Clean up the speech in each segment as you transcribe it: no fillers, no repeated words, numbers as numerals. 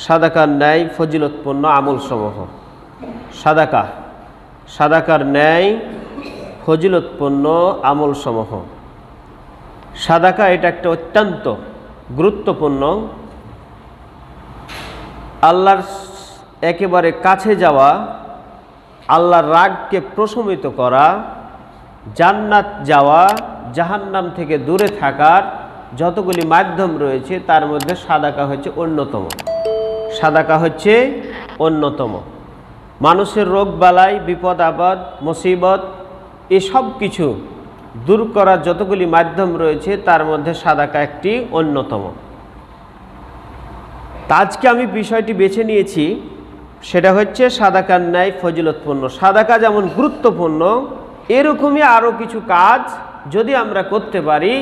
সাদাকার ন্যায় ফজিলতপূর্ণ আমলসমূহ। সাদাকার ন্যায় ফজিলতপূর্ণ আমলসমূহ। সাদাকা এটা একটা অত্যন্ত গুরুত্বপূর্ণ, আল্লাহর একেবারে কাছে যাওয়া, আল্লাহর রাগকে প্রশমিত করা, জান্নাত যাওয়া, জাহান্নাম থেকে দূরে থাকার যতগুলি মাধ্যম রয়েছে তার মধ্যে সাদাকা হচ্ছে অন্যতম। মানুষের রোগ বালাই, বিপদ আপদ, মুসিবত এসব কিছু দূর করার যতগুলি মাধ্যম রয়েছে তার মধ্যে সাদাকা একটি অন্যতম। তা আজকে আমি বিষয়টি বেছে নিয়েছি, সেটা হচ্ছে সাদাকার ন্যায় ফজিলতপূর্ণ। সাদাকা যেমন গুরুত্বপূর্ণ, এরকমই আরও কিছু কাজ যদি আমরা করতে পারি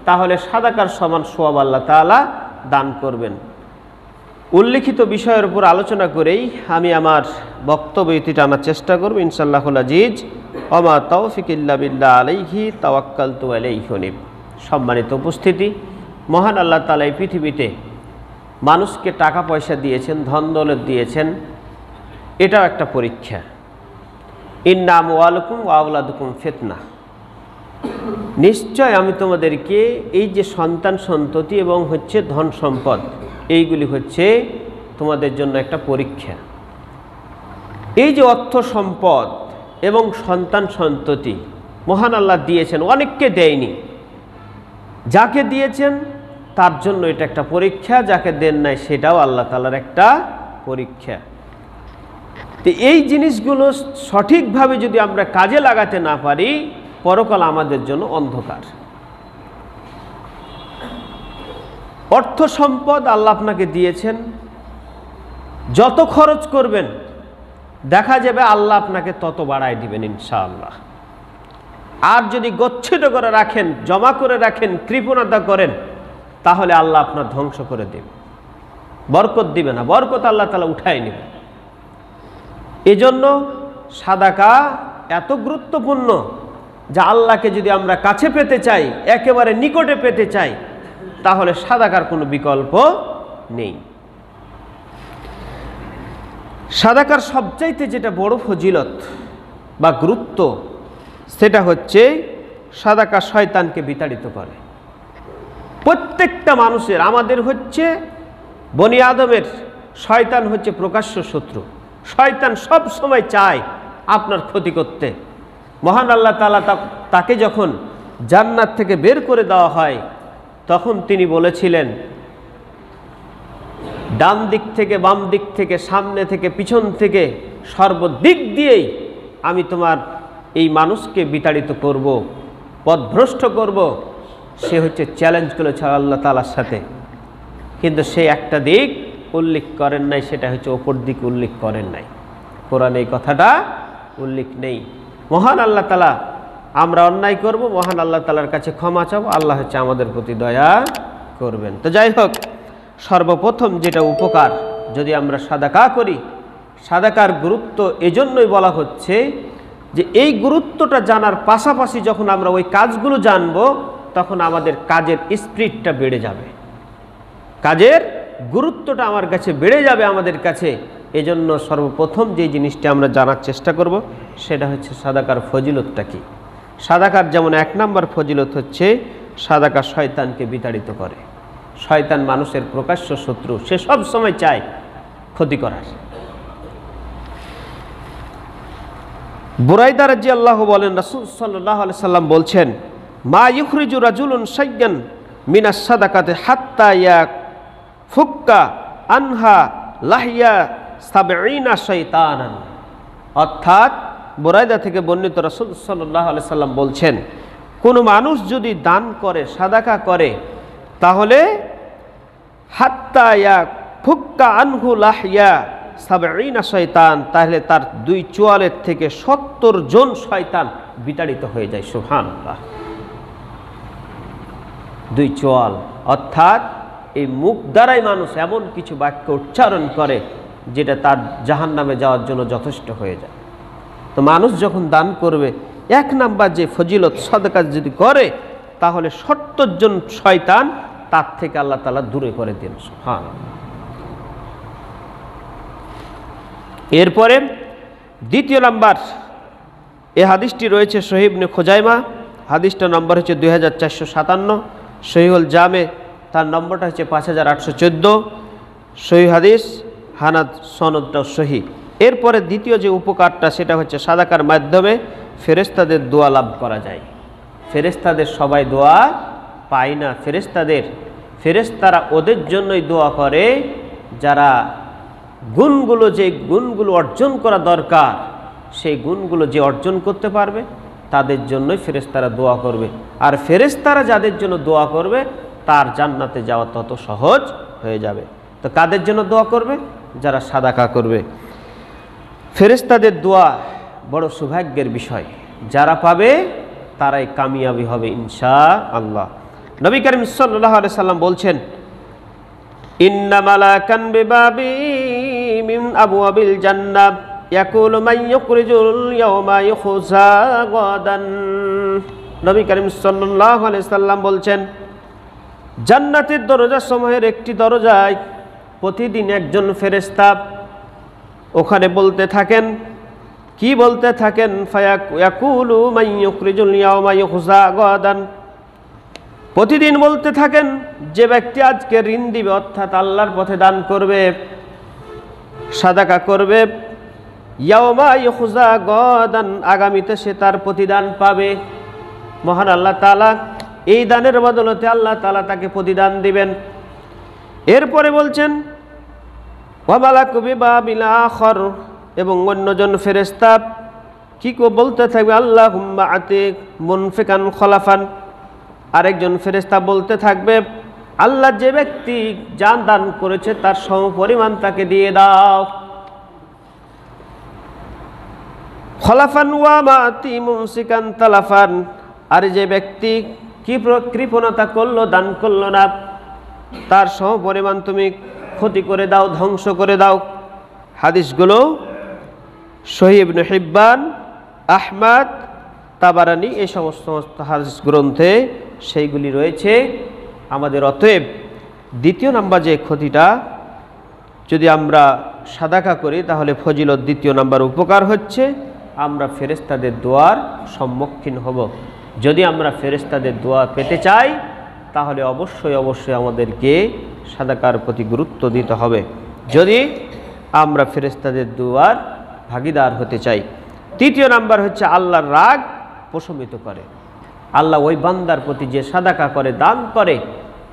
তাহলে সাদাকার সমান সওয়াব আল্লাহ তাআলা দান করবেন। উল্লিখিত বিষয়ের উপর আলোচনা করেই আমি আমার বক্তব্য টানার চেষ্টা করব ইনশাআল্লাহুল আজিজ। ওমা তাওফিক ইল্লা বিল্লাহ আলাইহি তাওয়াক্কালতু আলাইহি হুনিব। সম্মানিত উপস্থিতি, মহান আল্লাহ তাআলা এই পৃথিবীতে মানুষকে টাকা পয়সা দিয়েছেন, ধন দৌলত দিয়েছেন, এটাও একটা পরীক্ষা। ইন্না আমওয়ালুকুম ওয়া আওলাদুকুম ফিতনা। নিশ্চয় আমি তোমাদেরকে এই যে সন্তান সন্ততি এবং হচ্ছে ধন সম্পদ, এইগুলি হচ্ছে তোমাদের জন্য একটা পরীক্ষা। এই যে অর্থ সম্পদ এবং সন্তান সন্ততি মহান আল্লাহ দিয়েছেন, অনেককে দেয়নি। যাকে দিয়েছেন তার জন্য এটা একটা পরীক্ষা, যাকে দেন নাই সেটাও আল্লাহ তাআলার একটা পরীক্ষা। তো এই জিনিসগুলো সঠিকভাবে যদি আমরা কাজে লাগাতে না পারি, পরকাল আমাদের জন্য অন্ধকার। অর্থ সম্পদ আল্লাহ আপনাকে দিয়েছেন, যত খরচ করবেন দেখা যাবে আল্লাহ আপনাকে তত বাড়ায় দিবেন ইনশাআল্লাহ। আর যদি গচ্ছিত করে রাখেন, জমা করে রাখেন, কৃপণতা করেন, তাহলে আল্লাহ আপনার ধ্বংস করে দেবে, বরকত দিবে না, বরকত আল্লাহ তাআলা উঠায় নেবে। এজন্য সাদাকা এত গুরুত্বপূর্ণ যে আল্লাহকে যদি আমরা কাছে পেতে চাই, একেবারে নিকটে পেতে চাই, তাহলে সাদাকার কোনো বিকল্প নেই। সাদাকার সবচাইতে যেটা বড় ফজিলত বা গুরুত্ব, সেটা হচ্ছে সাদাকা শয়তানকে বিতাড়িত করে। প্রত্যেকটা মানুষের, আমাদের হচ্ছে বনি আদমের শয়তান হচ্ছে প্রকাশ্য শত্রু। শয়তান সব সময় চায় আপনার ক্ষতি করতে। মহান আল্লাহ তাআলা তাকে যখন জান্নাত থেকে বের করে দেওয়া হয়, তখন তিনি বলেছিলেন, ডান দিক থেকে, বাম দিক থেকে, সামনে থেকে, পিছন থেকে, সর্বদিক দিয়েই আমি তোমার এই মানুষকে বিতাড়িত করব, পথভ্রষ্ট করব। সে হচ্ছে চ্যালেঞ্জ করেছে আল্লাহ তাআলার সাথে, কিন্তু সে একটা দিক উল্লেখ করেন নাই, সেটা হচ্ছে অপর দিক উল্লেখ করেন নাই। কোরআনে এই কথাটা উল্লেখ নেই। মহান আল্লাহ তাআলা, আমরা অন্যায় করব, মহান আল্লাহ তাআলার কাছে ক্ষমা চাবো, আল্লাহ হচ্ছে আমাদের প্রতি দয়া করবেন। তো যাই হোক, সর্বপ্রথম যেটা উপকার, যদি আমরা সাদাকা করি, সাদাকার গুরুত্ব এজন্যই বলা হচ্ছে যে এই গুরুত্বটা জানার পাশাপাশি যখন আমরা ওই কাজগুলো জানব, তখন আমাদের কাজের স্পিরিটটা বেড়ে যাবে, কাজের গুরুত্বটা আমার কাছে বেড়ে যাবে আমাদের কাছে। এজন্য সর্বপ্রথম যে জিনিসটা আমরা জানার চেষ্টা করব, সেটা হচ্ছে সাদাকার ফজিলতটা কি। সাদাকার যেমন এক নম্বর ফজিলত হচ্ছে সাদাকা শয়তানকে বিতাড়িত করে। শয়তান মানুষের প্রকাশ্য শত্রু, সে সব সময় চায় ক্ষতি করার। বুরাইদা রাদিয়াল্লাহু বলেন, রাসূল সাল্লাল্লাহু আলাইহি সাল্লাম বলছেন, মা ইখরিজু রাজুলুন শাইয়ান মিনাস সাদাকাতি হাত্তা ইয়াফুক্কা আনহা লাহিয়া সাবঈনা শাইতানান। অর্থাৎ বুরাইদা থেকে বর্ণিত, রাসূল সাল্লাল্লাহু আলাইহি সাল্লাম বলছেন, কোনো মানুষ যদি দান করে, সাদাকা করে, তাহলে হাত্তা ইয়াফুক্কা আনহু লাহিয়া সাবঈনা শয়তান, তাহলে তার দুই চোয়ালের থেকে ৭০ জন শয়তান বিতাড়িত হয়ে যায়। সুবহানাল্লাহ। দুই চোয়াল, অর্থাৎ এই মুখ দ্বারাই মানুষ এমন কিছু বাক্য উচ্চারণ করে যেটা তার জাহান্নামে যাওয়ার জন্য যথেষ্ট হয়ে যায়। তো মানুষ যখন দান করবে, এক নাম্বার যে ফজিলত, সাদাকা যদি করে, তাহলে ৭০ জন শয়তান তার থেকে আল্লাহ তাআলা দূরে করে দেন। সুবহানাল্লাহ। এরপরে দ্বিতীয় নাম্বার, এ হাদিসটি রয়েছে সহিহ ইবনে খুজাইমা, হাদিসটা নম্বর হচ্ছে 2457, সহিহুল জামে তার নম্বরটা হচ্ছে 5814, সহিহ হাদিস, হানাদ সনদটাও সহিহ। এরপরে দ্বিতীয় যে উপকারটা সেটা হচ্ছে সাদাকার মাধ্যমে ফেরেশতাদের দোয়া লাভ করা যায়। ফেরেশতাদের সবাই দোয়া পায় না, ফেরেশতারা ওদের জন্যই দোয়া করে যারা যে গুণগুলো অর্জন করা দরকার সেই গুণগুলো যে অর্জন করতে পারবে তাদের জন্যই ফেরেশতারা দোয়া করবে। আর ফেরেশতারা যাদের জন্য দোয়া করবে তার জান্নাতে যাওয়া তত সহজ হয়ে যাবে। তো কাদের জন্য দোয়া করবে? যারা সাদাকা করবে। ফেরেশতাদের দোয়া বড় সৌভাগ্যের বিষয়, যারা পাবে তারাই কামিয়াবি হবে ইনশাআল্লাহ। নবী করিম সাল্লাল্লাহু আলাইহি সাল্লাম বলছেন, ইন্না মালাকান বিবাবি মিন আবওয়াবিল জান্নাহ ইয়াকুলু মান ইউখরিজুল ইয়াওমা ইউখজা গাদান। নবী করিম সাল্লাল্লাহু আলাইহি সাল্লাম বলছেন, জান্নাতের দরজা সমূহের একটি দরজায় প্রতিদিন একজন ফেরেশতা ওখানে বলতে থাকেন, কি বলতে থাকেন? ফায়াকুলু মান ইউখরিজুল ইয়াওমা ইউখজা গাদান, প্রতিদিন বলতে থাকেন যে ব্যক্তি আজকে ঋণ দিবে অর্থাৎ আল্লাহর পথে দান করবে, সাদাকা করবে, ইয়াওমা ইউখজা গাদান, আগামীতে সে তার প্রতিদান পাবে। মহান আল্লাহ তাআলা এই দানের বদলতে আল্লাহ তাআলা তাকে প্রতিদান দিবেন। এরপরে বলছেন, ওয়া মালাকু বিবাবিল আখর, এবং অন্যজন ফেরেশতা কি বলতে থাকবে? আল্লাহুম্মা আতিক মুনফিকান খলাফান, আরেকজন ফেরেশতা বলতে থাকবে, আল্লাহ যে ব্যক্তি জান দান করেছে তার সমপরিমাণ তাকে দিয়ে দাও। খলাফান ওয়া মাতি মুমসিকান তালাফান, আর যে ব্যক্তি কি কৃপণতা করলো, দান করলো না, তার সমপরিমাণ তুমি ক্ষতি করে দাও, ধ্বংস করে দাও। হাদিসগুলো সহিহ ইবনে হিব্বান, আহমদ, তাবারানি এই সমস্ত হাদিস গ্রন্থে সেইগুলি রয়েছে। আমাদের অতএব দ্বিতীয় নাম্বার যে ক্ষতিটা, যদি আমরা সাদাকা করি তাহলে ফজিলত দ্বিতীয় নাম্বার উপকার হচ্ছে আমরা ফেরেশতাদের দোয়ার সম্মুখীন হব। যদি আমরা ফেরেশতাদের দোয়া পেতে চাই তাহলে অবশ্যই আমাদেরকে সাদাকার প্রতি গুরুত্ব দিতে হবে, যদি আমরা ফেরেশতাদের দোয়ার ভাগীদার হতে চাই। তৃতীয় নাম্বার হচ্ছে আল্লাহর রাগ প্রশমিত করে। আল্লাহ ওই বান্দার প্রতি যে সাদাকা করে, দান করে,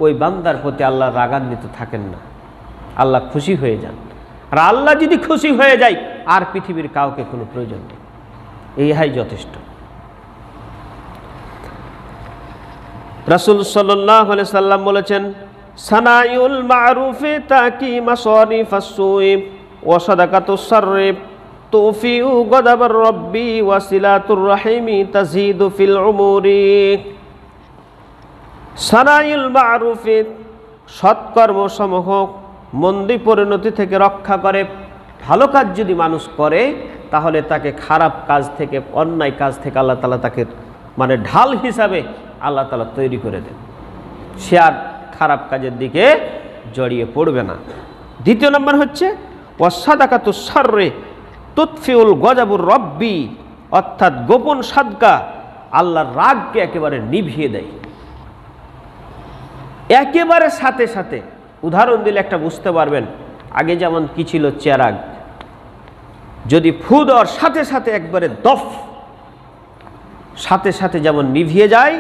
ওই বান্দার প্রতি আল্লাহ রাগান্বিত থাকেন না, আল্লাহ খুশি হয়ে যান। আর আল্লাহ যদি খুশি হয়ে যায় আর পৃথিবীর কাউকে কোনো প্রয়োজন নেই, এইহাই যথেষ্ট। রাসূল সাল্লাল্লাহু আলাইহি সাল্লাম বলেছেন, সানাইউল মারুফি তাকি মাসারিফাস সুই ওয়া সাদাকাতুস সাররি তুফিউ গদাবার রব্বি ওয়া সিলাতুর রাহিমি তাজিদু ফিল উমুরি। সানাইউল মারুফি, সৎকর্মসমূহ মন্দি পরিণতি থেকে রক্ষা করে। ভালো কাজ যদি মানুষ করে তাহলে তাকে খারাপ কাজ থেকে, অন্যায় কাজ থেকে আল্লাহ তাআলা তাকে ঢাল হিসাবে আল্লাহ তাআলা তৈরি করে দেন, সে আর খারাপ কাজের দিকে জড়িয়ে পড়বে না। দ্বিতীয় নম্বর হচ্ছে ওয়াসাদাকাতুস সাররি তুতফিউল গজাবুর রব্বি, অর্থাৎ গোপন সাদকা আল্লাহর রাগকে একেবারে নিভিয়ে দেয়, একেবারে সাথে সাথে। উদাহরণ দিলে একটা বুঝতে পারবেন, আগে যেমন কি ছিল চেরাগ, যদি ফু দেওয়ার সাথে সাথে একবারে দফ, সাথে সাথে যেমন নিভিয়ে যায়,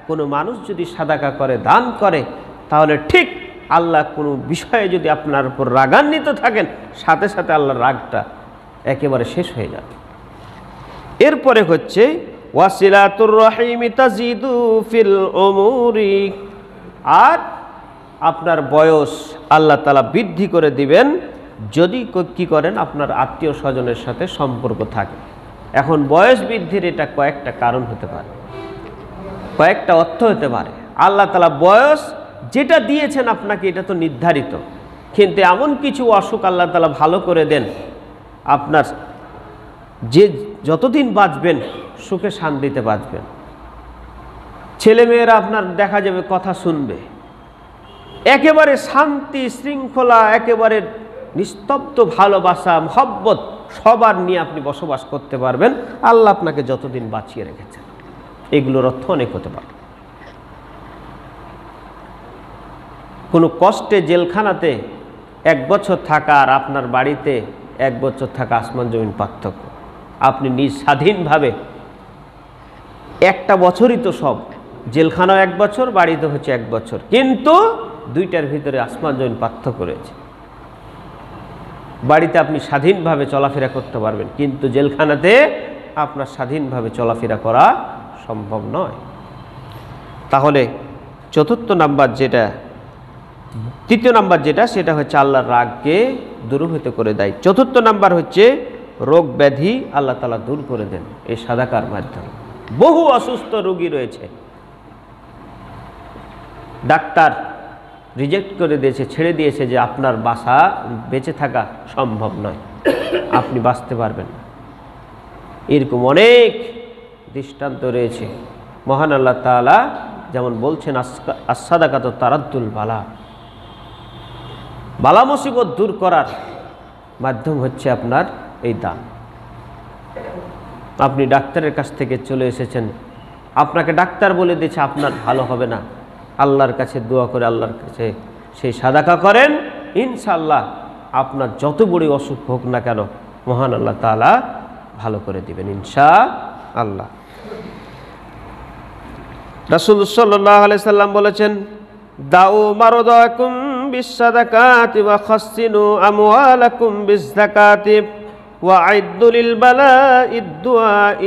কোনো মানুষ যদি সাদাকা করে, দান করে, তাহলে ঠিক আল্লাহ কোনো বিষয়ে যদি আপনার উপর রাগান্বিত থাকেন, সাথে সাথে আল্লাহর রাগটা একেবারে শেষ হয়ে যাবে। এরপরে হচ্ছে ওয়াসিলাতুর রাহিমি তাজিদু ফিল উমুরি, আর আপনার বয়স আল্লাহ তাআলা বৃদ্ধি করে দিবেন যদি কি করেন, আপনার আত্মীয় স্বজনের সাথে সম্পর্ক থাকে। এখন বয়স বৃদ্ধির এটা কয়েকটা কারণ হতে পারে, কয়েকটা অর্থ হতে পারে। আল্লাহ তাআলা বয়স যেটা দিয়েছেন আপনাকে এটা তো নির্ধারিত, কিন্তু এমন কিছু অসুখ আল্লাহ তাআলা ভালো করে দেন, আপনার যে যতদিন বাঁচবেন সুখে শান্তিতে বাঁচবেন। ছেলেমেয়েরা আপনার দেখা যাবে কথা শুনবে, একেবারে শান্তি শৃঙ্খলা, একেবারে নিস্তব্ধ ভালোবাসা, মহব্বত সবার নিয়ে আপনি বসবাস করতে পারবেন আল্লাহ আপনাকে যতদিন বাঁচিয়ে রেখেছেন। এগুলোর অর্থ অনেক হতে পারে। কোনো কষ্টে জেলখানাতে 1 বছর থাকা আর আপনার বাড়িতে 1 বছর থাকা আসমান জমিন পার্থক্য। আপনি নিজ স্বাধীনভাবে একটা বছরই তো সব, জেলখানাও 1 বছর, বাড়িতে হচ্ছে 1 বছর, কিন্তু দুইটার ভিতরে আসমান জমিন পার্থক্য রয়েছে। বাড়িতে আপনি স্বাধীনভাবে চলাফেরা করতে পারবেন, কিন্তু জেলখানাতে আপনার স্বাধীনভাবে চলাফেরা করা সম্ভব নয়। তাহলে তৃতীয় নাম্বার যেটা সেটা হচ্ছে আল্লাহর রাগকে দূরীভূত করে দেয়। 4র্থ নাম্বার হচ্ছে রোগ ব্যাধি আল্লাহ তাআলা দূর করে দেন এই সাদাকার মাধ্যমে। বহু অসুস্থ রোগী রয়েছে, ডাক্তার রিজেক্ট করে দিয়েছে, ছেড়ে দিয়েছে যে আপনার বেঁচে থাকা সম্ভব নয়, আপনি বাঁচতে পারবেন না। এরকম অনেক দৃষ্টান্ত রয়েছে। মহান আল্লাহ তাআলা যেমন বলছেন, as-সাদাকাতু তারাদ্দুল বালা, বালা মুসিবত দূর করার মাধ্যম হচ্ছে আপনার এই দান। আপনি ডাক্তারের কাছ থেকে চলে এসেছেন, আপনাকে ডাক্তার বলে দিয়েছে আপনার ভালো হবে না, আল্লাহর কাছে দোয়া করে আল্লাহর কাছে সেই সাদাকা করেন, ইনশাআল্লাহ আপনার যত বড় অসুখ হোক না কেন মহান আল্লাহ তাআলা ভালো করে দিবেন ইনশাআল্লাহ। রাসূল সাল্লাল্লাহু আলাইহি সাল্লাম বলেছেন, দাউ মারদাকুম বিস-সাদাকাতি ওয়া খাসসিনু আমওয়ালাকুম বিজ-যাকাতি ওয়া আইদ্দু লিল বালা'id দুআই।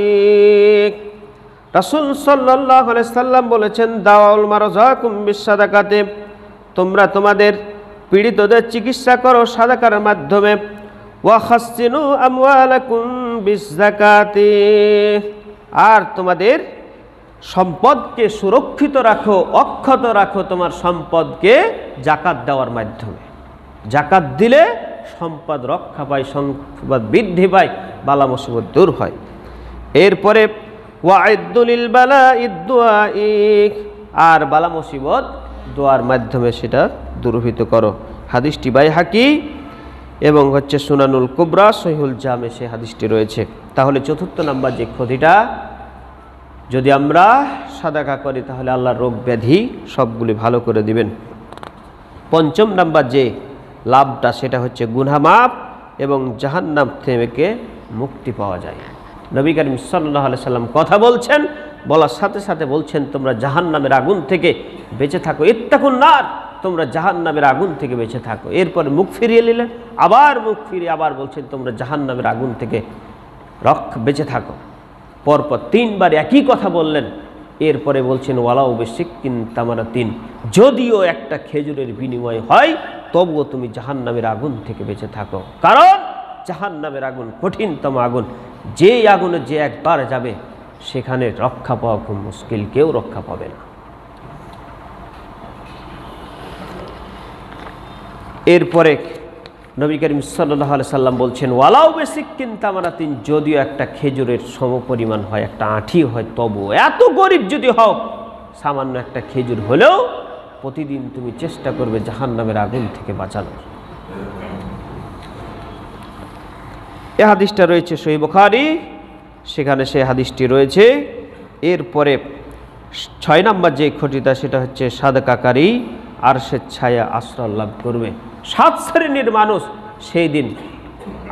রাসূল সাল্লাল্লাহু আলাইহি সাল্লাম বলেছেন, দাউল মারজাকুম বিস-সাদাকাতি, তোমরা তোমাদের পীড়িতদের চিকিৎসা করো সাদাকার মাধ্যমে, ওয়া খাসসিনু আমওয়ালাকুম বিজ-যাকাতি, আর তোমাদের সম্পদকে সুরক্ষিত রাখো, অক্ষত রাখো তোমার সম্পদকে যাকাত দেওয়ার মাধ্যমে। যাকাত দিলে সম্পদ রক্ষা পায়, সম্পদ বৃদ্ধি পায়, বালা মুসিবত দূর হয়। এরপরে ওয়াইদ্দু লিল বালা'id দুআই, আর বালা মুসিবত দোয়ার মাধ্যমে সেটা দূরীভূত করো। হাদিসটি বাইহাকি এবং হচ্ছে সুনানুল কুবরা সহিহুল জামে সে হাদিসটি রয়েছে। তাহলে 4র্থ নাম্বার যে ক্ষতিটা, যদি আমরা সাদাকা করি তাহলে আল্লাহর রোগ ব্যাধি সবগুলি ভালো করে দিবেন। 5ম নাম্বার যে লাভটা সেটা হচ্ছে গুনাহ মাফ এবং জাহান্নাম থেকে মুক্তি পাওয়া যায়। নবী করিম সাল্লাল্লাহু আলাইহি সাল্লাম কথা বলছেন, বলার সাথে সাথে বলছেন তোমরা জাহান্নামের আগুন থেকে বেঁচে থাকো, ইত্তাকুন নার, তোমরা জাহান্নামের আগুন থেকে বেঁচে থাকো। এরপরে মুখ ফিরিয়ে নিলেন, আবার মুখ ফিরিয়ে আবার বলছেন তোমরা জাহান্নামের আগুন থেকে বেঁচে থাকো। পরপর 3 বার একই কথা বললেন। এরপরে বলছেন ওয়ালাউ বিশিক্কিন তামারাতিন, যদিও একটা খেজুরের বিনিময় হয় তবুও তুমি জাহান্নামের আগুন থেকে বেঁচে থাকো, কারণ জাহান্নামের আগুন কঠিনতম আগুন, যেই আগুনে যে একবার যাবে সেখানে রক্ষা পাওয়া খুব মুশকিল, কেউ রক্ষা পাবে না। এরপরে নবী করিম সাল্লাল্লাহু আলাইহি সাল্লাম বলছেন ওয়ালাউ বিশিক্কিন তামারাতিন, যদিও একটা খেজুরের সমপরিমাণ হয়, একটা আঁঠি হয়, তবুও এত গরিব যদি হও, সামান্য একটা খেজুর হলেও প্রতিদিন তুমি চেষ্টা করবে জাহান্নামের আগুন থেকে বাঁচানোর। এই হাদিসটা রয়েছে সহিহ বুখারী, সেখানে সেই হাদিসটি রয়েছে। এরপরে 6 নাম্বার যে ক্ষতিটা সেটা হচ্ছে সাদাকাকারী আরশের ছায়া আশ্রয় লাভ করবে। 7 শ্রেণীর মানুষ সেই দিন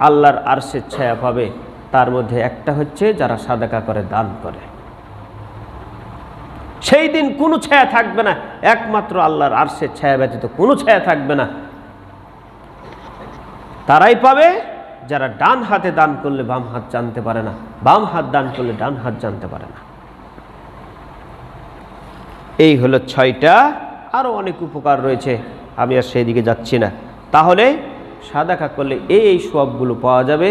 আল্লাহর আরশের ছায়া পাবে, তার মধ্যে একটা হচ্ছে যারা সাদাকা করে, দান করে। সেই দিন কোনো ছায়া থাকবে না, একমাত্র আল্লাহর আরশের ছায়া ব্যতীত কোনো ছায়া থাকবে না। তারাই পাবে যারা ডান হাতে দান করলে বাম হাত জানতে পারে না, বাম হাত দান করলে ডান হাত জানতে পারে না। এই হলো 6টা, আরও অনেক উপকার রয়েছে, আমি আর সেই দিকে যাচ্ছি না। তাহলে সাদাকা করলে এই সবগুলো পাওয়া যাবে,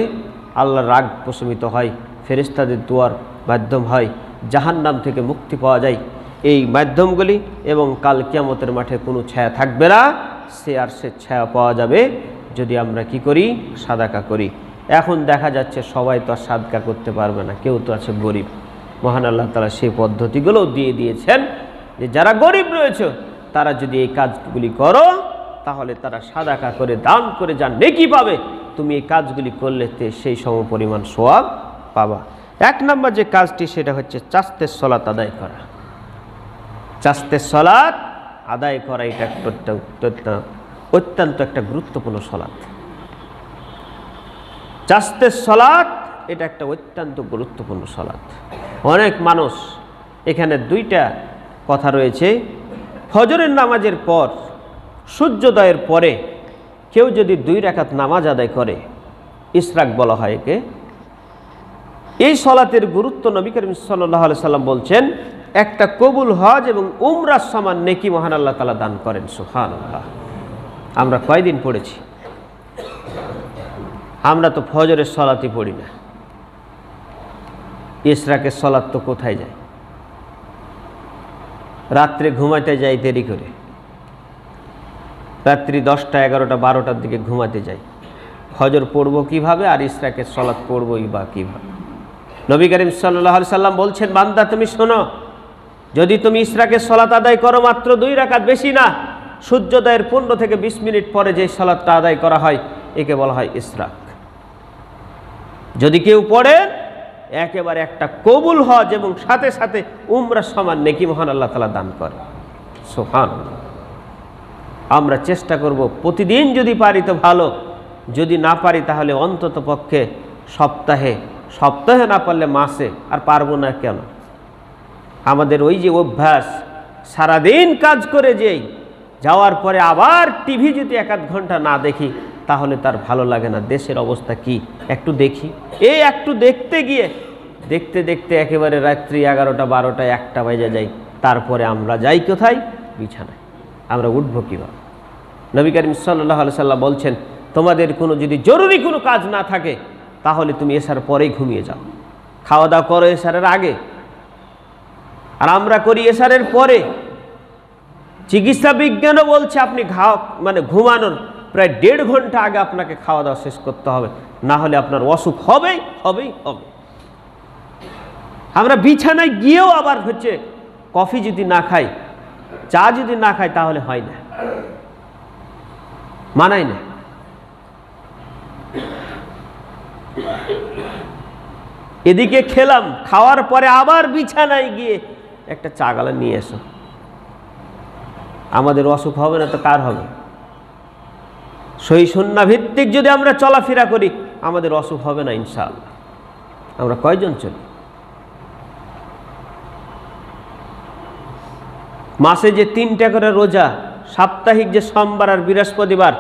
আল্লাহর রাগ প্রশমিত হয়, ফেরেশতাদের দোয়ার মাধ্যম হয়, জাহান্নাম থেকে মুক্তি পাওয়া যায় এই মাধ্যমগুলি, এবং কাল কিয়ামতের মাঠে কোনো ছায়া থাকবে না, সে আর সে ছায়া পাওয়া যাবে যদি আমরা কি করি, সাদাকা করি। এখন দেখা যাচ্ছে সবাই তো আর সাদকা করতে পারবে না, কেউ তো আছে গরিব। মহান আল্লাহ তাআলা সেই পদ্ধতিগুলোও দিয়ে দিয়েছেন যে যারা গরিব রয়েছে তারা যদি এই কাজগুলি করো তাহলে তারা সাদাকা করে দান করে যা নেকি পাবে তুমি এই কাজগুলি করলে সেই সম পরিমাণ সওয়াব পাবা। 1 নম্বর যে কাজটি সেটা হচ্ছে চাস্তের সলাত আদায় করা। চাস্তের সলাত আদায় করা এটা অত্যন্ত একটা গুরুত্বপূর্ণ সলাত। চাস্তের সলাত এটা একটা অত্যন্ত গুরুত্বপূর্ণ সলাত। অনেক মানুষ এখানে 2টা কথা রয়েছে। ফজরের নামাজের পর সূর্যোদয়ের পরে কেউ যদি 2 রাকাত নামাজ আদায় করে, ইশরাক বলা হয় একে। এই সলাতের গুরুত্ব নবী করিম সাল্লাল্লাহু আলাইহি সাল্লাম বলছেন, একটা কবুল হজ এবং উমরার সমান নেকি মহান আল্লাহ তাআলা দান করেন। সুবহানাল্লাহ। আমরা কয়দিন পড়েছি? আমরা তো ফজরের সলাতই পড়ি না। ইশরাকের সলাত তো কোথায় যায়? রাত্রে ঘুমাতে যাই দেরি করে, রাত্রি 10টা 11টা 12টার দিকে ঘুমাতে যাই। ফজর পড়বো কিভাবে আর ইশরাকের সলাত পড়বই বা কিভাবে? নবী করিম সাল্লাল্লাহু আলাইহি সাল্লাম বলছেন, বান্দা তুমি শোনো, যদি তুমি ইশরাকের সলাত আদায় করো মাত্র 2 রাকাত, বেশি না, সূর্যোদয়ের 15 থেকে 20 মিনিট পরে যে সলাতটা আদায় করা হয় একে বলা হয় ইশরাক। যদি কেউ পড়ে একেবারে একটা কবুল হজ এবং সাথে সাথে উমরার সমান নেকি মহান আল্লাহ তাআলা দান করে। সুবহানাল্লাহ। আমরা চেষ্টা করব প্রতিদিন, যদি পারি তো ভালো, যদি না পারি তাহলে অন্তত পক্ষে সপ্তাহে না পারলে মাসে। আর পারবো না কেন? আমাদের ওই যে অভ্যাস, সারাদিন কাজ করে যেই যাওয়ার পরে আবার টিভি যদি 1-8 ঘন্টা না দেখি তাহলে তার ভালো লাগে না। দেশের অবস্থা কি একটু দেখি, এই একটু দেখতে গিয়ে দেখতে দেখতে একেবারে রাত্রি 11টা 12টা 1টা বাজে যায়। তারপরে আমরা যাই কোথায়? বিছানায়। আমরা উঠবো কীভাবে? নবী করিম সাল্লাল্লাহু আলাইহি সাল্লাম বলছেন, তোমাদের কোনো যদি জরুরি কোনো কাজ না থাকে তাহলে তুমি এশার পরেই ঘুমিয়ে যাও। খাওয়া দাওয়া করো এশারের আগে, আর আমরা করি এশারের পরে। চিকিৎসা বিজ্ঞানও বলছে আপনি ঘুমানোর প্রায় 1.5 ঘন্টা আগে আপনাকে খাওয়া দাওয়া শেষ করতে হবে, না হলে আপনার অসুখ হবেই হবে। আমরা বিছানায় গিয়েও আবার হচ্ছে কফি যদি না খাই, চা যদি না খাই তাহলে হয় না, মানায় না। এদিকে খেলাম, খাওয়ার পরে আবার বিছানায় গিয়ে একটা চা গালা নিয়ে এসো। আমাদের অসুখ হবে না তো কার হবে? সহি সুন্নাহ ভিত্তিক যদি আমরা চলাফেরা করি আমাদের অসুখ হবে না ইনশাআল্লাহ। আমরা কয়জন চলি? মাসে যে 3টা করে রোজা, সাপ্তাহিক যে সোমবার আর বৃহস্পতিবার,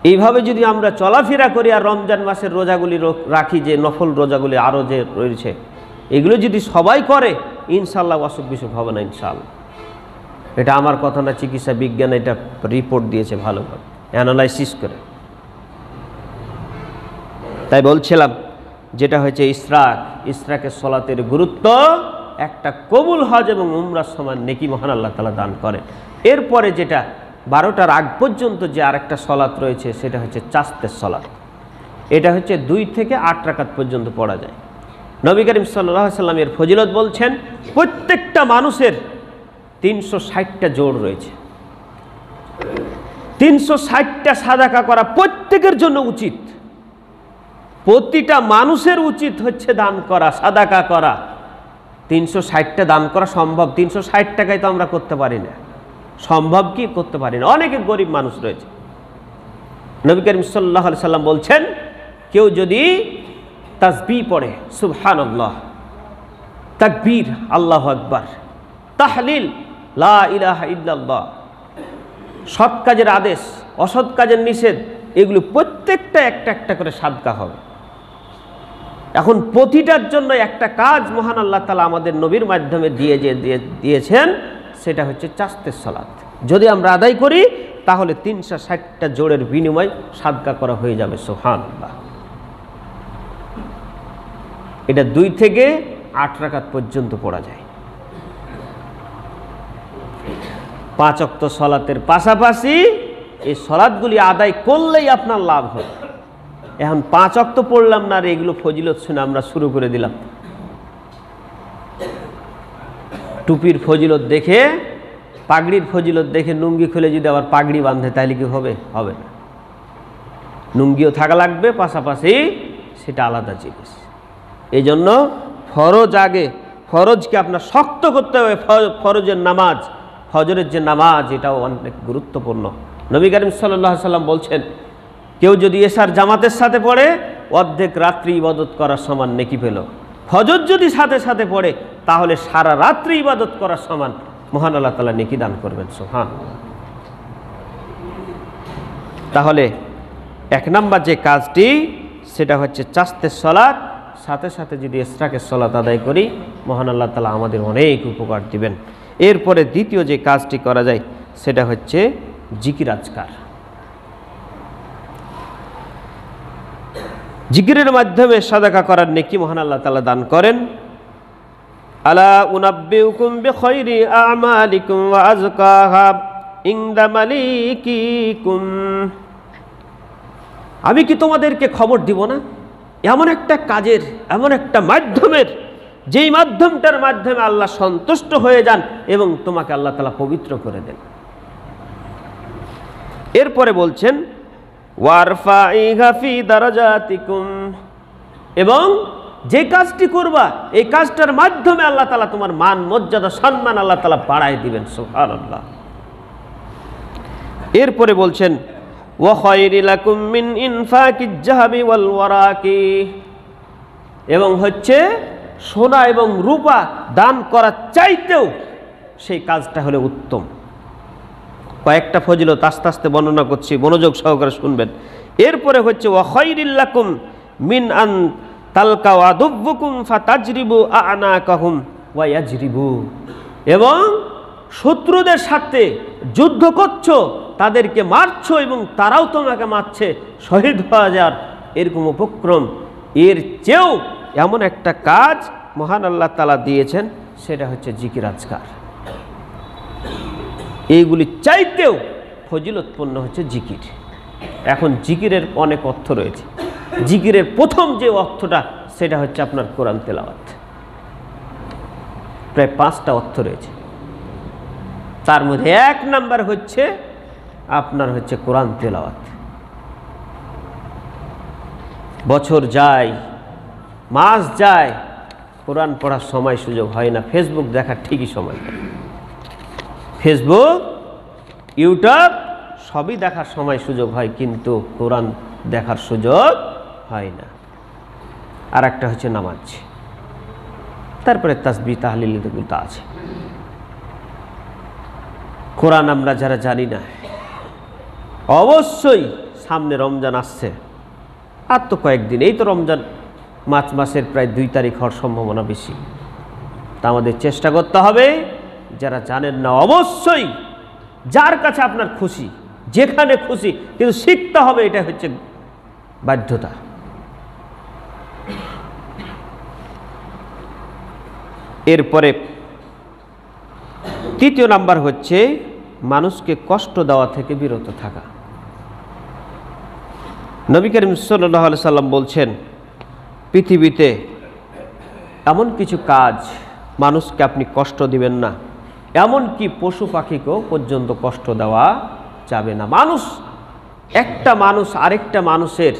এইভাবে যদি আমরা চলাফেরা করি আর রমজান মাসের রোজাগুলি রাখি, যে নফল রোজাগুলি আরও যে রয়েছে, এগুলো যদি সবাই করে ইনশাআল্লাহ অসুখ বিসুখ হবে না ইনশাআল্লাহ। এটা আমার কথা না, চিকিৎসা বিজ্ঞান এটা রিপোর্ট দিয়েছে ভালোভাবে অ্যানালাইসিস করে। তাই বলছিলাম যেটা হচ্ছে ইশরাকের সলাতের গুরুত্ব, একটা কবুল হজ এবং উমরার সমান নেকি মহান আল্লাহ তাআলা দান করেন। এরপরে যেটা 12টার আগ পর্যন্ত যে আরেকটা সলাত রয়েছে সেটা হচ্ছে চাস্তের সলাত। এটা হচ্ছে 2 থেকে 8 রাকাত পর্যন্ত পড়া যায়। নবী করিম সাল্লাল্লাহু আলাইহি সাল্লাম এর ফজিলত বলছেন, প্রত্যেকটা মানুষের 360টা জোড় রয়েছে। 360টা সাদাকা করা প্রত্যেকের জন্য উচিত। প্রতিটা মানুষের উচিত হচ্ছে দান করা, সাদাকা করা। 360টা দান করা সম্ভব? 360 টাকায় তো আমরা করতে পারি না। সম্ভব কি? করতে পারি না। অনেকে গরিব মানুষ রয়েছে। নবী করিম সাল্লাল্লাহু আলাইহি সাল্লাম বলছেন, কেউ যদি তাসবিহ পড়ে, সুবহানাল্লাহ, তাকবীর, আল্লাহু আকবার, তাহলিল, লা ইলাহা ইল্লাল্লাহ, সৎ কাজের আদেশ, অসৎ কাজের নিষেধ, এগুলো প্রত্যেকটা একটা একটা করে সাদকা হবে। এখন প্রতিটার জন্য একটা কাজ মহান আল্লাহ তাআলা আমাদের নবীর মাধ্যমে দিয়েছেন, সেটা হচ্ছে চাস্তের সালাত। যদি আমরা আদায় করি তাহলে 360টা জোড়ের বিনিময় সাদকা করা হয়ে যাবে। সুবহানাল্লাহ। এটা 2 থেকে 8 রাকাত পর্যন্ত পড়া যায়। 5 ওয়াক্ত সলাতের পাশাপাশি এই সলাতগুলি আদায় করলেই আপনার লাভ হবে। এখন 5 ওয়াক্ত পড়লাম না, আর এগুলো ফজিলত শুনে আমরা শুরু করে দিলাম। টুপির ফজিলত দেখে, পাগড়ির ফজিলত দেখে লুঙ্গি খুলে যদি আবার পাগড়ি বাঁধে তাহলে কি হবে? হবে না। লুঙ্গিও থাকা লাগবে, পাশাপাশি সেটা আলাদা জিনিস। এই জন্য ফরজ আগে, ফরজকে আপনার শক্ত করতে হবে। ফরজের নামাজ, ফজরের যে নামাজ, এটাও অনেক গুরুত্বপূর্ণ। নবী করিম সাল্লাল্লাহু আলাইহি সাল্লাম বলছেন, কেউ যদি এশার জামাতের সাথে পড়ে অর্ধেক রাত্রি ইবাদত করার সমান নেকি পেল। ফজর যদি সাথে সাথে পড়ে তাহলে সারা রাত্রি ইবাদত করার সমান মহান আল্লাহ তাআলা নেকি দান করবেন। সুবহানাল্লাহ। তাহলে এক নাম্বার যে কাজটি, সেটা হচ্ছে চাস্তের সলাত, সাথে সাথে যদি ইশরাকের সলাত আদায় করি মহান আল্লাহ তাআলা আমাদের অনেক উপকার দিবেন। এরপরে দ্বিতীয় যে কাজটি করা যায় সেটা হচ্ছে জিকির আজকার। জিকিরের মাধ্যমে সাদাকা করার নেকি মহান আল্লাহ তাআলা দান করেন। আলা উনাব্বিউকুম বিখাইরি আমালিকুম ওয়া আযকাহা ইনদা মালিকিকুম, আমি কি তোমাদেরকে খবর দিব না এমন একটা কাজের, এমন একটা মাধ্যমের, যেই মাধ্যমটার মাধ্যমে আল্লাহ সন্তুষ্ট হয়ে যান এবং তোমাকে আল্লাহ তাআলা পবিত্র করে দেন। এরপরে বলছেন ওয়ারফাইহা ফি দারাজাতিকুম, এবং যে কাজটি করবা এই কাজটার মাধ্যমে আল্লাহ তাআলা তোমার মান মর্যাদা সম্মান আল্লাহ তাআলা বাড়ায় দিবেন। সুবহানাল্লাহ। এরপরে বলছেন ওয়া খায়রি লাকুম মিন ইনফাকিজ যাহাবি ওয়াল ওয়ারাকি, এবং হচ্ছে সোনা এবং রূপা দান করার চাইতেও সেই কাজটা হলে উত্তম। কয়েকটা ফজিলত আস্তে আস্তে বর্ণনা করছি, মনোযোগ সহকারে শুনবেন। এরপরে হচ্ছে ওয়া খায়রিল লাকুম মিন আন তালকাউ আদুব্বুকুম ফাতাজরিবু আনাকাহুম ওয়া ইয়াজরিবু, এবং শত্রুদের সাথে যুদ্ধ করছো, তাদেরকে মারছো এবং তারাও তোমাকে মারছে, শহীদ হওয়া যার এরকম উপক্রম, এর চেয়েও এমন একটা কাজ মহান আল্লাহ তাআলা দিয়েছেন, সেটা হচ্ছে জিকির আজকার। এইগুলি চাইতেও ফজিলতপূর্ণ হচ্ছে জিকির। এখন জিকিরের অনেক অর্থ রয়েছে। জিকিরের প্রথম যে অর্থটা সেটা হচ্ছে আপনার কোরআন তেলাওয়াত। প্রায় 5টা অর্থ রয়েছে, তার মধ্যে 1 নাম্বার হচ্ছে আপনার হচ্ছে কোরআন তেলাওয়াত। বছর যায়, মাস যায়, কোরআন পড়ার সময় সুযোগ হয় না। ফেসবুক দেখার ঠিকই সময়, ফেসবুক, ইউটিউব সবই দেখার সময় সুযোগ হয়, কিন্তু কোরআন দেখার সুযোগ হয় না। আর একটা হচ্ছে নামাজ, তারপরে তাসবিহ তাহলিল এগুলো আছে। কোরআন আমরা যারা জানি না, অবশ্যই সামনে রমজান আসছে, আর তো কয়েকদিন, এই তো রমজান, মার্চ মাসের প্রায় 2 তারিখ হওয়ার সম্ভাবনা বেশি। তা আমাদের চেষ্টা করতে হবে, যারা জানেন না অবশ্যই, যার কাছে আপনার খুশি, যেখানে খুশি, কিন্তু শিখতে হবে, এটা হচ্ছে বাধ্যতা। এরপরে 3য় নাম্বার হচ্ছে মানুষকে কষ্ট দেওয়া থেকে বিরত থাকা। নবী করিম সাল্লাল্লাহু আলাইহি সাল্লাম বলছেন, পৃথিবীতে এমন কিছু কাজ মানুষকে আপনি কষ্ট দিবেন না, এমনকি পশু পাখিকেও পর্যন্ত কষ্ট দেওয়া যাবে না। মানুষ, একটা মানুষ আরেকটা মানুষের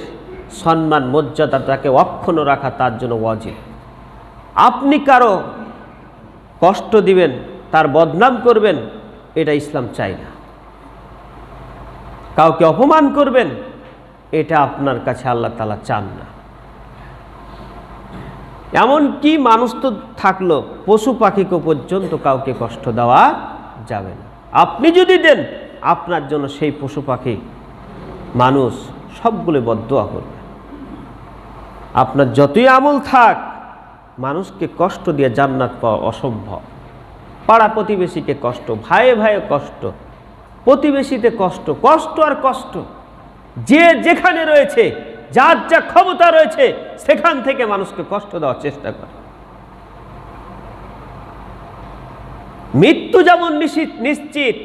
সম্মান মর্যাদাটাকে অক্ষুণ্ণ রাখা তার জন্য ওয়াজিব। আপনি কারো কষ্ট দিবেন, তার বদনাম করবেন, এটা ইসলাম চায় না। কাউকে অপমান করবেন, এটা আপনার কাছে আল্লাহ তাআলা চান না। এমনকি মানুষ তো থাকলো, পশু পাখিকে পর্যন্ত কাউকে কষ্ট দেওয়া যাবে না। আপনি যদি দেন, আপনার জন্য সেই পশু পাখি, মানুষ সবগুলো বদদুয়া করবে। আপনার যতই আমল থাক, মানুষকে কষ্ট দিয়ে জান্নাত পাওয়া অসম্ভব। পাড়া প্রতিবেশীকে কষ্ট, ভাইয়ে ভাইয়ে কষ্ট, প্রতিবেশীতে কষ্ট, কষ্ট আর কষ্ট। যে যেখানে রয়েছে, যার যা ক্ষমতা রয়েছে, সেখান থেকে মানুষকে কষ্ট দেওয়ার চেষ্টা করে। মৃত্যু যেমন নিশ্চিত,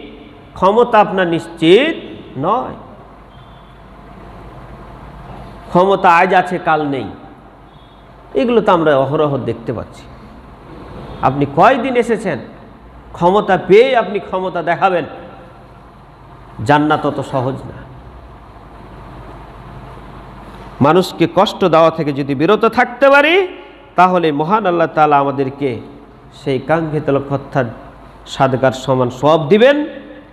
ক্ষমতা আপনার নিশ্চিত নয়। ক্ষমতা আজ আছে, কাল নেই, এগুলো তো আমরা অহরহ দেখতে পাচ্ছি। আপনি কয়দিন এসেছেন, ক্ষমতা পেয়ে আপনি ক্ষমতা দেখাবেন, জান্নাত অত সহজ না। মানুষকে কষ্ট দেওয়া থেকে যদি বিরত থাকতে পারি, তাহলে মহান আল্লাহ তাআলা আমাদেরকে সেই কাঙ্ক্ষিত লক্ষ্য অর্থাৎ সাদকার সমান সওয়াব দিবেন।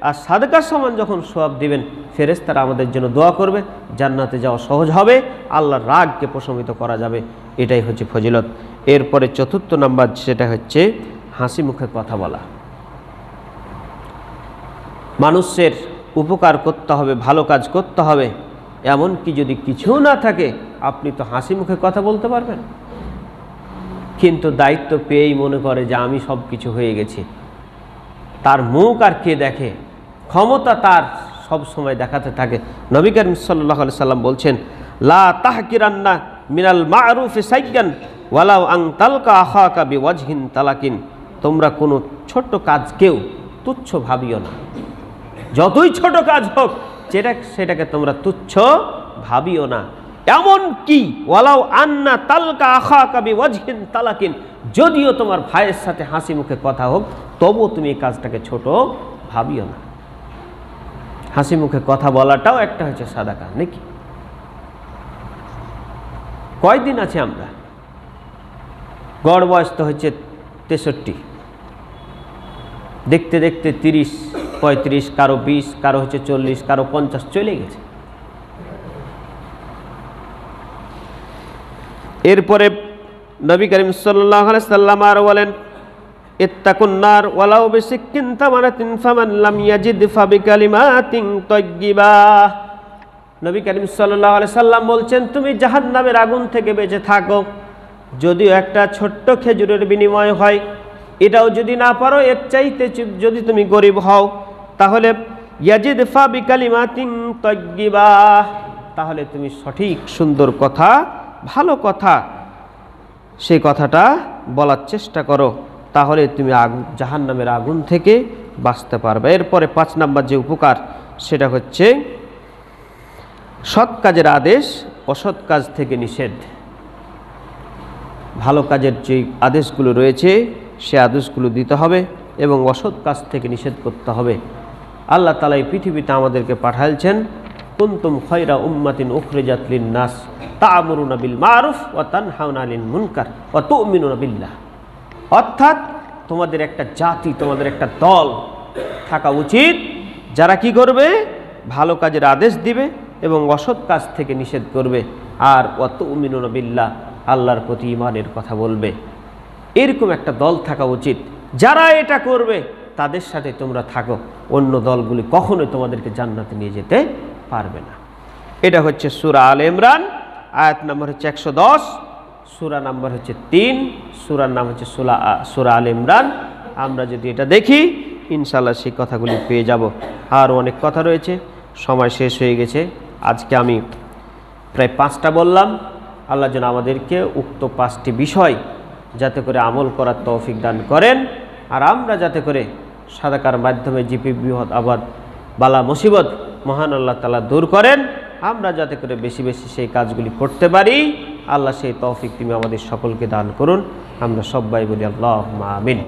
আর সাদকার সমান যখন সওয়াব দিবেন, ফেরেশতারা আমাদের জন্য দোয়া করবে, জান্নাতে যাওয়া সহজ হবে, আল্লাহর রাগকে প্রশমিত করা যাবে। এটাই হচ্ছে ফজিলত। এরপরে চতুর্থ নাম্বার, সেটা হচ্ছে হাসি মুখে কথা বলা। মানুষের উপকার করতে হবে, ভালো কাজ করতে হবে, এমনকি যদি কিছু না থাকে আপনি তো হাসি মুখে কথা বলতে পারবেন। কিন্তু দায়িত্ব পেয়েই মনে করে যে আমি সব কিছু হয়ে গেছি। তার মুখ আর কে দেখে, ক্ষমতা তার সব সময় দেখাতে থাকে। নবী করিম সাল্লাল্লাহু আলাইহি সাল্লাম বলছেন, লা তাহকিরান্না মিনাল মা'রুফি সাইয়্যান ওয়ালাউ আন তালকা আখাকা বিওয়াজহিন তালাকিন। তোমরা কোনো ছোট কাজকেও তুচ্ছ ভাবিও না, যতই ছোট কাজ হোক সেটাকে তোমরা তুচ্ছ ভাবিও না। এমন কি ওয়ালাউ আন্না তালকা আখাকা বিওয়াজহিন তালাকিন, যদিও তোমার ভাইয়ের সাথে হাসি মুখে কথা হোক, তবুও তুমি এই কাজটাকে ছোট ভাবিও না। হাসি মুখে কথা বলাটাও একটা হচ্ছে সাদাকা, নাকি? কয়দিন আছে আমরা? গড় বয়স তো হচ্ছে 63, দেখতে দেখতে 30, 35, কারো 20, কারো হচ্ছে 40, কারো 50 চলে গেছে। এরপরে নবী করিম সাল্লাল্লাহু আলাইহি সাল্লাম আর বলেন, ইত্তাকুন নার ওয়ালাউ বিসিক্কিন তামারাতিন ফামান লাম ইয়াজিদ ফাবিকালিমাতিন তাইয়্যিবাহ। নবী করিম সাল্লাল্লাহু আলাইহি সাল্লাম বলছেন, তুমি জাহান্নামের আগুন থেকে বেঁচে থাকো, যদিও একটা ছোট্ট খেজুরের বিনিময় হয়। এটাও যদি না পারো, এর চাইতে যদি তুমি গরিব হও, তাহলে ইয়াজিদ ফাবিকালিমাতিন তাইয়্যিবাহ, তাহলে তুমি সঠিক সুন্দর কথা, ভালো কথা, সেই কথাটা বলার চেষ্টা করো, তাহলে তুমি জাহান্নামের আগুন থেকে বাঁচতে পারবে। এরপরে 5 নাম্বার যে উপকার, সেটা হচ্ছে সৎ কাজের আদেশ, অসৎ কাজ থেকে নিষেধ। ভালো কাজের যে আদেশগুলো রয়েছে সে আদেশগুলো দিতে হবে এবং অসৎ কাজ থেকে নিষেধ করতে হবে। আল্লাহ তাআলা এই পৃথিবীতে আমাদেরকে পাঠাইছেন, কুনতুম খায়রা উম্মাতিন উখরিজাত লিন-নাস তা'মুরুনা বিল মা'রুফ ওয়া তানহাউনা আনিল মুনকার ওয়া তু'মিনুনা বিল্লাহ। অর্থাৎ তোমাদের একটা জাতি, তোমাদের একটা দল থাকা উচিত, যারা কি করবে? ভালো কাজের আদেশ দিবে এবং অসৎ কাজ থেকে নিষেধ করবে, আর ওয়া তু'মিনুনা বিল্লাহ, আল্লাহর প্রতি ঈমানের কথা বলবে। এরকম একটা দল থাকা উচিত। যারা এটা করবে তাদের সাথে তোমরা থাকো, অন্য দলগুলি কখনোই তোমাদেরকে জান্নাতে নিয়ে যেতে পারবে না। এটা হচ্ছে সূরা আলে ইমরান, আয়াত নম্বর হচ্ছে 110, সূরা নাম্বার হচ্ছে 3, সূরার নাম হচ্ছে সূরা আলে ইমরান। আমরা যদি এটা দেখি, ইনশাআল্লাহ সেই কথাগুলি পেয়ে যাব। আর অনেক কথা রয়েছে, সময় শেষ হয়ে গেছে। আজকে আমি প্রায় 5টা বললাম। আল্লাহ যেন আমাদেরকে উক্ত 5টি বিষয় যাতে করে আমল করার তৌফিক দান করেন, আর আমরা যাতে করে সাদাকার মাধ্যমে জিপি বিপদ আবাদ বালা মুসিবত মহান আল্লাহ তাআলা দূর করেন, আমরা যাতে করে বেশি বেশি সেই কাজগুলি করতে পারি। আল্লাহ সেই তৌফিক তুমি আমাদের সকলকে দান করুন। আমরা সবাই বলি আল্লাহুম্মা আমিন।